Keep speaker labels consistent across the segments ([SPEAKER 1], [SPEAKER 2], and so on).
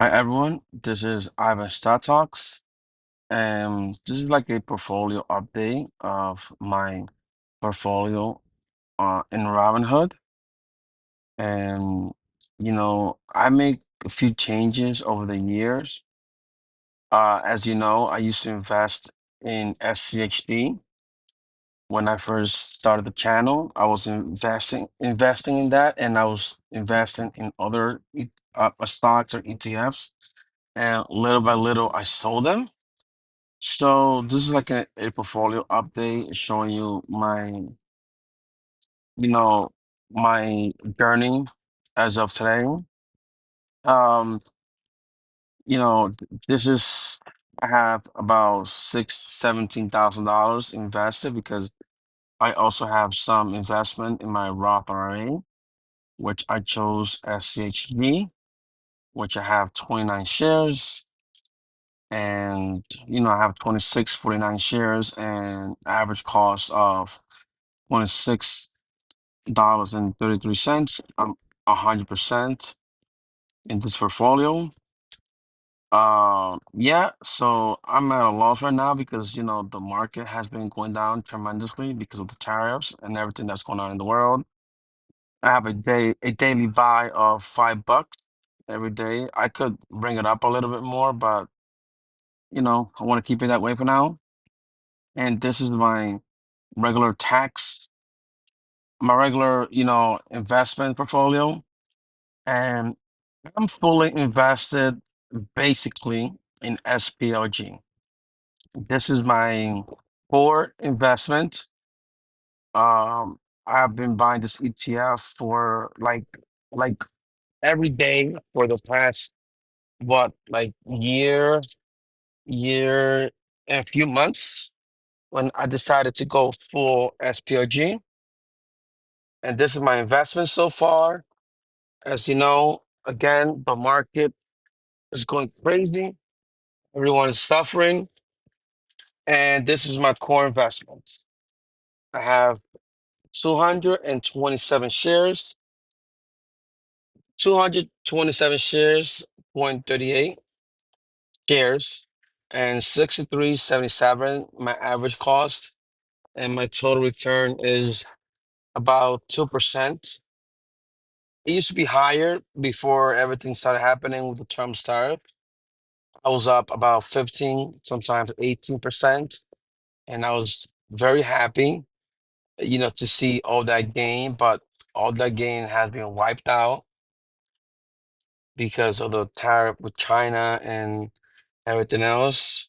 [SPEAKER 1] Hi everyone, this is Ivan Star Talks, and this is like a portfolio update of my portfolio in Robinhood. And I make a few changes over the years. As you know, I used to invest in SCHD when I first started the channel. I was investing in that, and I was investing in other stocks or ETFs, and little by little, I sold them. So this is like a portfolio update showing you you know, my journey as of today. Um, this is I have about $17,000 invested because I also have some investment in my Roth IRA, which I chose SCHD, which I have 29 shares, and I have 2649 shares and average cost of 26.33. I'm 100% in this portfolio. Yeah, so I'm at a loss right now because the market has been going down tremendously because of the tariffs and everything that's going on in the world. I have a daily buy of $5 every day. I could bring it up a little bit more, but I want to keep it that way for now. And this is regular tax, my regular, investment portfolio. And I'm fully invested basically in SPLG. This is my core investment. I've been buying this ETF for like every day for the past like year and a few months when I decided to go full SPLG. And this is my investment so far. As you know, again, the market is going crazy. Everyone is suffering. And this is my core investments. I have 227 shares, 227 shares, 0.38 shares, and 63.77 my average cost. And my total return is about 2%. It used to be higher before everything started happening with the Trump tariff. I was up about 15, sometimes 18%. And I was very happy, to see all that gain, but all that gain has been wiped out because of the tariff with China and everything else.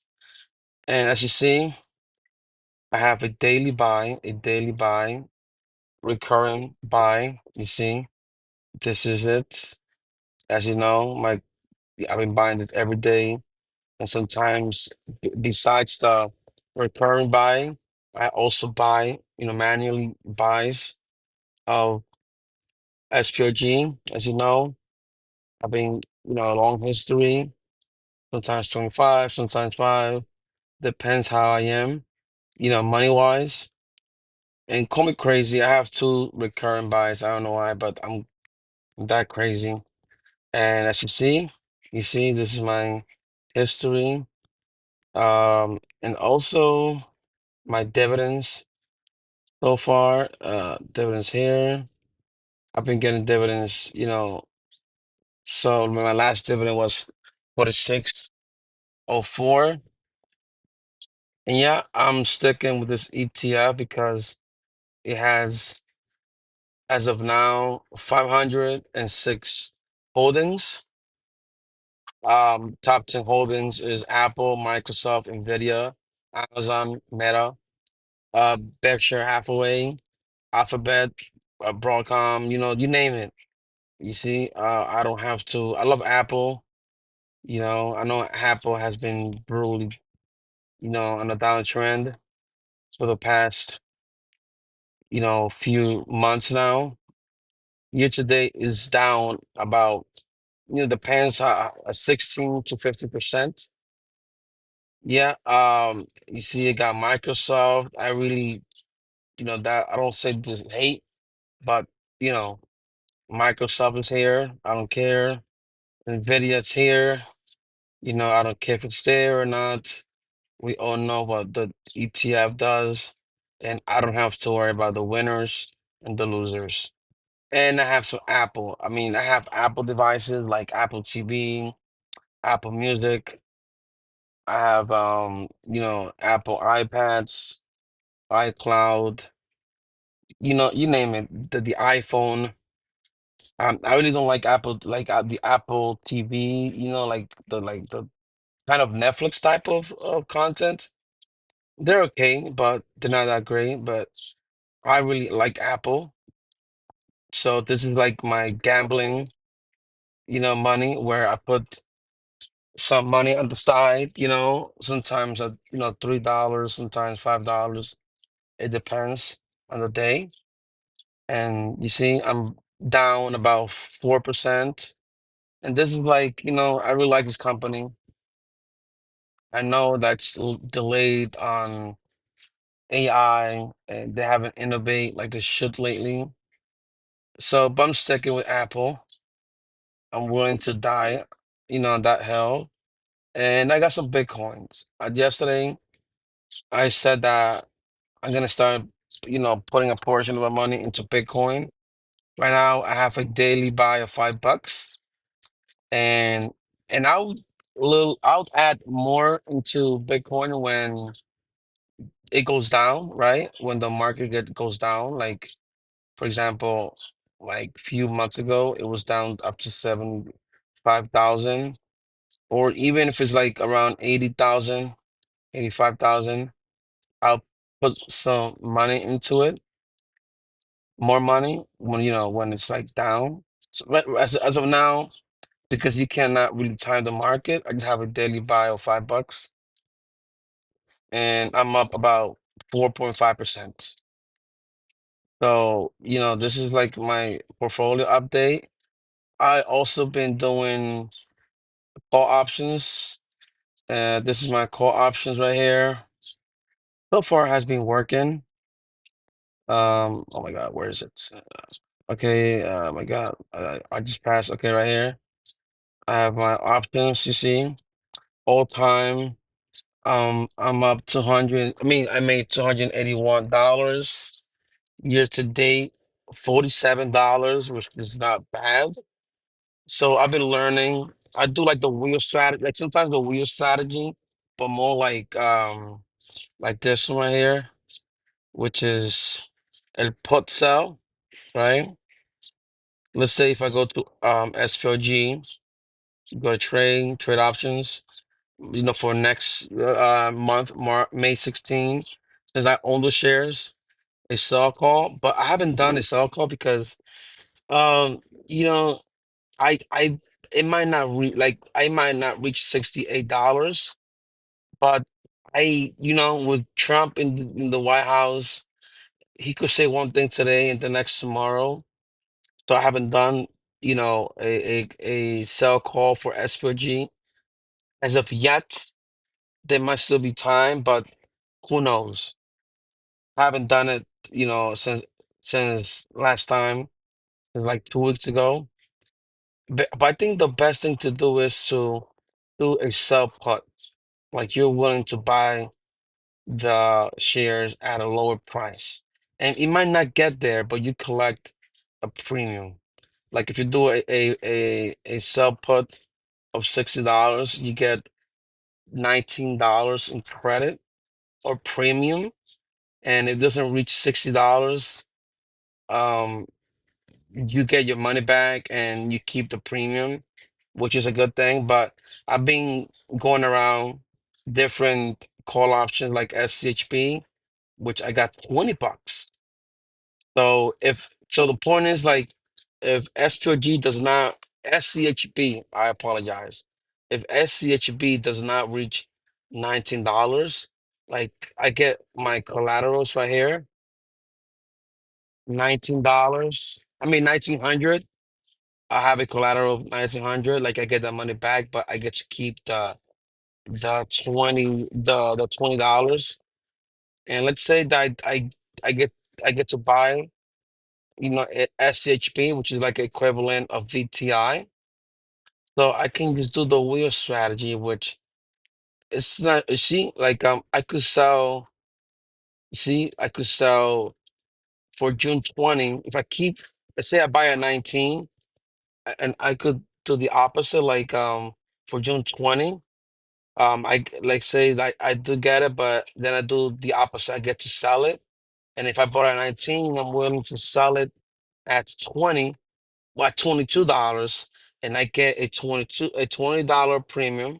[SPEAKER 1] And as you see, I have a daily buy, recurring buy. You see, this is it. As you know, I've been buying this every day, and sometimes besides the recurring buy, I also buy, manually buys of SPOG. As you know, I've been, a long history, sometimes 25, sometimes 5, depends how I am, money wise. And call me crazy, I have two recurring buys. I don't know why, but I'm that crazy. And as you see, this is my history. And also my dividends so far, dividends here. I've been getting dividends, so my last dividend was 46.04. And yeah, I'm sticking with this ETF because it has, as of now, 506 holdings. Top 10 holdings is Apple, Microsoft, Nvidia, Amazon, Meta, Berkshire Hathaway, Alphabet, Broadcom, you name it. You see, I don't have to. I love Apple. I know Apple has been brutally, on a downtrend for the past, few months now. Year to date is down about, depends, 16 to 50%. Yeah, you see, it got Microsoft. I really, that I don't say just hate, but you know, Microsoft is here. I don't care. Nvidia's here. I don't care if it's there or not. We all know what the ETF does, and I don't have to worry about the winners and the losers. And I have some Apple. I mean, I have Apple devices like Apple TV, Apple Music. I have Apple iPads, iCloud, you name it, the iPhone. I really don't like Apple, like the Apple TV, like the kind of Netflix type of content. They're okay, but they're not that great. But I really like Apple. So this is like my gambling, money where I put some money on the side, sometimes at, $3, sometimes $5. It depends on the day. And you see, I'm down about 4%. And this is like, I really like this company. I know that's delayed on AI and they haven't innovate like they should lately. So, but I'm sticking with Apple. I'm willing to die, on that hill. And I got some Bitcoins. Yesterday, I said that I'm gonna start, putting a portion of my money into Bitcoin. Right now, I have a daily buy of $5, and I'll add more into Bitcoin when it goes down, right? When the market goes down, like for example, like few months ago, it was down up to 75,000, or even if it's like around 80,000, 85,000, I'll put some money into it, more money when it's like down. So, but as of now, because you cannot really time the market, I just have a daily buy of $5, and I'm up about 4.5%. So, this is like my portfolio update. I also been doing call options. This is my call options right here. So far has been working. Oh my God, where is it? Okay, my God, I just passed. Okay, right here. I have my options, you see, all time. I'm up 200. I mean, I made $281 year to date, $47, which is not bad. So I've been learning. I do like the wheel strategy, like sometimes the wheel strategy, but more like this one right here, which is el put sell, right? Let's say if I go to SPLG, go to trade options, for next month, May 16, since I own the shares, a sell call, but I haven't done a sell call because um, you know, I it might not I might not reach $68, but with Trump in the White House, he could say one thing today and the next tomorrow. So I haven't done, a sell call for SPG as of yet. There might still be time, but who knows? I haven't done it, since last time, since like 2 weeks ago. But I think the best thing to do is to do a sell put. Like you're willing to buy the shares at a lower price. And it might not get there, but you collect a premium. Like if you do a sell put of $60, you get $19 in credit or premium. And it doesn't reach $60, um, you get your money back and you keep the premium, which is a good thing. But I've been going around different call options like SCHB, which I got $20. So the point is like if SPOG does not SCHB, I apologize. If SCHB does not reach $19, like I get my collaterals right here, $19. I mean 1900. I have a collateral of 1900, like I get that money back, but I get to keep the $20. And let's say that I get I get to buy, SCHP, which is like equivalent of VTI. So I can just do the wheel strategy, which it's not, you see, like I could sell, see, I could sell for June 20. If I keep, let's say I buy at 19, and I could do the opposite, like for June 20. Like say like I do get it, but then I do the opposite. I get to sell it. And if I bought at 19, I'm willing to sell it at 20, well, at $22, and I get a $20 premium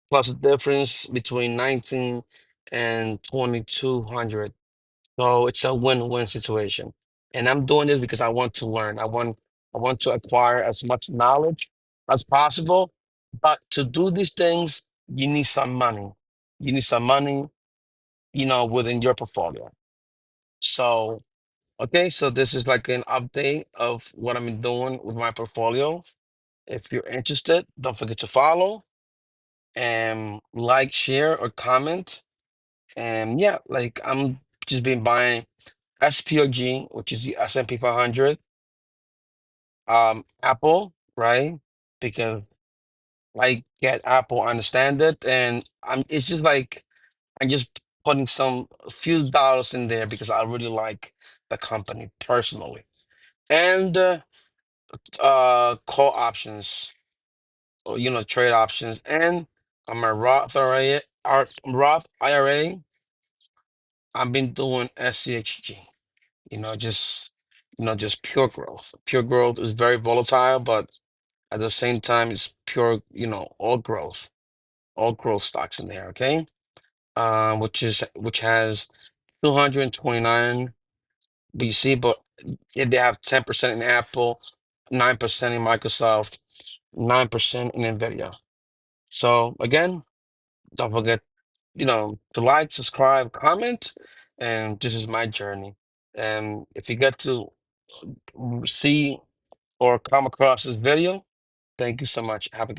[SPEAKER 1] plus the difference between 19 and 2200. So it's a win-win situation. And I'm doing this because I want to learn. I want to acquire as much knowledge as possible. But to do these things, you need some money. You need some money, within your portfolio. So, okay, so this is like an update of what I've been doing with my portfolio. If you're interested, don't forget to follow and like, share, or comment. And yeah, like I'm just been buying SPOG, which is the S&P 500, Apple, right? Because I get Apple, I understand it, and it's just like I'm just putting some few dollars in there because I really like the company personally. And call options, or trade options, and on my Roth IRA, I've been doing SCHG. Just just pure growth. Pure growth is very volatile, but at the same time, it's pure, all growth stocks in there. Okay, which has 229 BC, but they have 10% in Apple, 9% in Microsoft, 9% in Nvidia. So again, don't forget, to like, subscribe, comment, and this is my journey. And if you get to see or come across this video, thank you so much. Have a good